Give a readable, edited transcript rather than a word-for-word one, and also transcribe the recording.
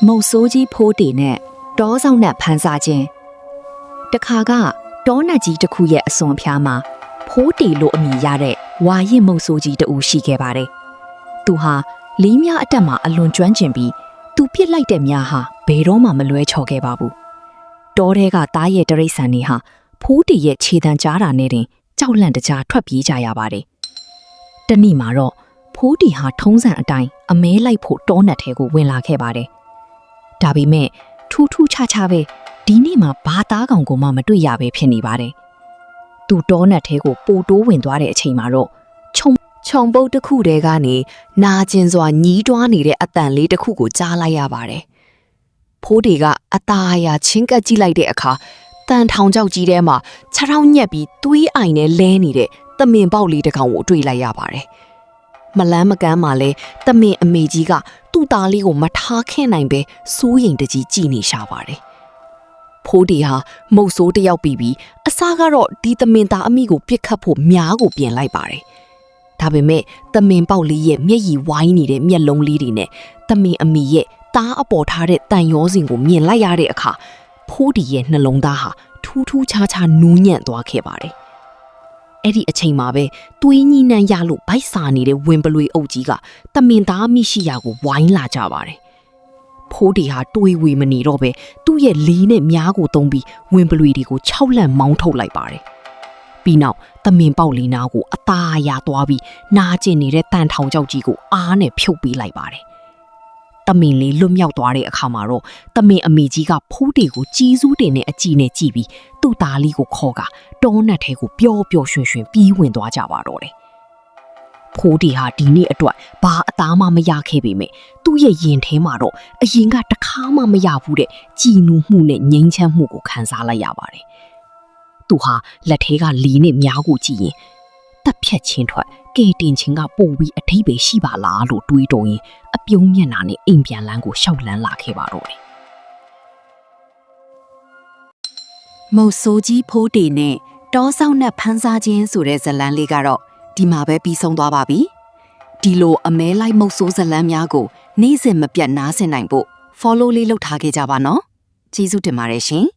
မုတ်ဆိုးကြီးဖိုးတေနဲ့တောဆောင်နဲ့ဖန်ဆာခြင်းတခါကတောနတ်ကြီးတစ်ခုရဲ့အစွန်ဖျားမှာဖိုးတေလို့အမည်ရတဲ့ဝါရင်မုတ်ဆိုးကြီးတူရှိခဲ့ပါတယ်။သူဟာလေးမြအတက်မှာအလွန်ကျွမ်းကျင်ပြီးသူပြစ်လိုက်တဲ့မြားဟာဘယ်တော့မှမလွဲချော်ခဲ့ပါဘူး။တောထဲကသားရဲ့တရိတ်ဆန်တွေဟာဖိုးတေရဲ့ခြေတံကြားတာနဲ့တင်ကြောက်လန့်တကြားထွက်ပြေးကြရပါတယ်။တနေ့မှာတော့ဖိုးတေဟာထုံးစံအတိုင်းအမဲလိုက်ဖို့တောနတ်ထဲကိုဝင်လာခဲ့ပါတယ်။ဒါပေမဲ့ထူးထူးခြားခြားပဲဒီနေ့မှာဘာသားကောင်ကိုမှမတွေ့ရပဲဖြစ်နေပါတယ်။သူတောနတ်ထဲကိုပိုတိုးဝင်သွားတဲ့အချိန်မှာတော့ခြုံပုတ်တစ်ခုတည်းကနေနာကျင်စွာညီးတွားနေတဲ့အတန်လေးတစ်ခုကိုကြားလိုက်ရပါတယ်။ဖိုးတေကအသားအရာချင်းကပ်ကြည့်လိုက်တဲ့အခါတန်ထောင်ချောက်ကြီးထဲမှာခြေထောက်ညက်ပြီးသွေးအိုင်နဲ့လဲနေတဲ့သမင်ပေါက်လေးတစ်ကောင်ကိုတွေ့လိုက်ရပါတယ်။မလန်းမကန်းမှလဲသမင်အမေကြီးကသူ့သားလေးကိုမထားခင်းနိုင်ပဲစိုးရိမ်တကြီးကြည်နေရှာပါတယ်။ဖိုးတေဟာမုတ်ဆိုးတယောက်ပြီးအစားကတော့ဒီသမင်သားအမိကိုပြစ်ခတ်ဖို့မြားကိုပြင်လိုက်ပါတယ်။ဒါပေမဲ့သမင်ပေါက်လေးရဲ့မျက်ရည်ဝိုင်းနေတဲ့မျက်လုံးလေးတွေနဲ့သမင်အမိရဲ့သားအပေါ်ထားတဲ့တန်ရောစင်ကိုမြင်လိုက်ရတဲ့အခါဖိုးတေရဲ့နှလုံးသားဟာထူးထူးခြားခြားနူးညံ့သွားခဲ့ပါတယ်။အဲ့ဒီအချိန်မှာပဲသွေးညှိနှံရလို့ဗိုက်စာနေတဲ့ဝင်ပလွေအုပ်ကြီးကသမင်သားအမိရှိရာကိုဝိုင်းလာကြပါတယ်။ဖိုးတေဟာတွေးဝေမနေတော့ပဲသူ့ရဲ့လေးနဲ့မြားကိုသုံးပြီးဝင်ပလွေတွေကိုခြောက်လန့်မောင်းထုတ်လိုက်ပါတယ်။ပြီးနောက်သမင်ပေါက်လေးနားကိုအသားအရာသွားပြီးနာကျင်နေတဲ့တန်ထောင်ကျောက်ကြီးကိုအားနဲ့ဖြုတ်ပေးလိုက်ပါတယ်။သမင်လေးလွတ်မြောက်သွားတဲ့အခါမှာတော့သမင်အမေကြီးကဖိုးတေကိုကြီးစူးတင်တဲ့အကြည့်နဲ့ကြည့်ပြီးသူ့သားလေးကိုခေါ်ကတောနတ်ထဲကိုပျော့ပျော့ရွှင်ရွှင်ပြေးဝင်သွားကြပါတော့တယ်။ဖိုးတေဟာဒီနေ့အတွက်ဘာအသားမှမရခဲ့ပေမဲ့သူ့ရဲ့ရင်ထဲမှာတော့အရင်ကတခါမှမရဘူးတဲ့ကြည်နူးမှုနဲ့ငြိမ်းချမ်းမှုကိုခံစားလိုက်ရပါတယ်။သူဟာလက်ထဲကလီနဲ့မြားကိုကြည့်ရင်တက်ဖြတ်ချင်းထွက်ကဲတင်ချင်းကပို့ပြီးအထိပ္ပယ်ရှိပါလားလို့တွေးတော့ရင်အပြုံးမျက်နှာနဲ့အိမ်ပြန်လန်းကိုရှောက်လန်းလာခဲ့ပါတော့တယ်။မုတ်ဆိုးကြီးဖိုးတေနဲ့တောဆောင်နဲ့ဖန်းစားခြင်းဆိုတဲ့ဇလံလေးကတော့ဒီမှာပဲပြီးဆုံးသွားပါပြီ။ဒီလိုအမဲလိုက်မုတ်ဆိုးဇလံများကိုနေ့စဉ်မပြတ်နားဆင်နိုင်ဖို့ follow လေးလုပ်ထားခဲ့ကြပါနော်။ကျေးဇူးတင်ပါတယ်ရှင်။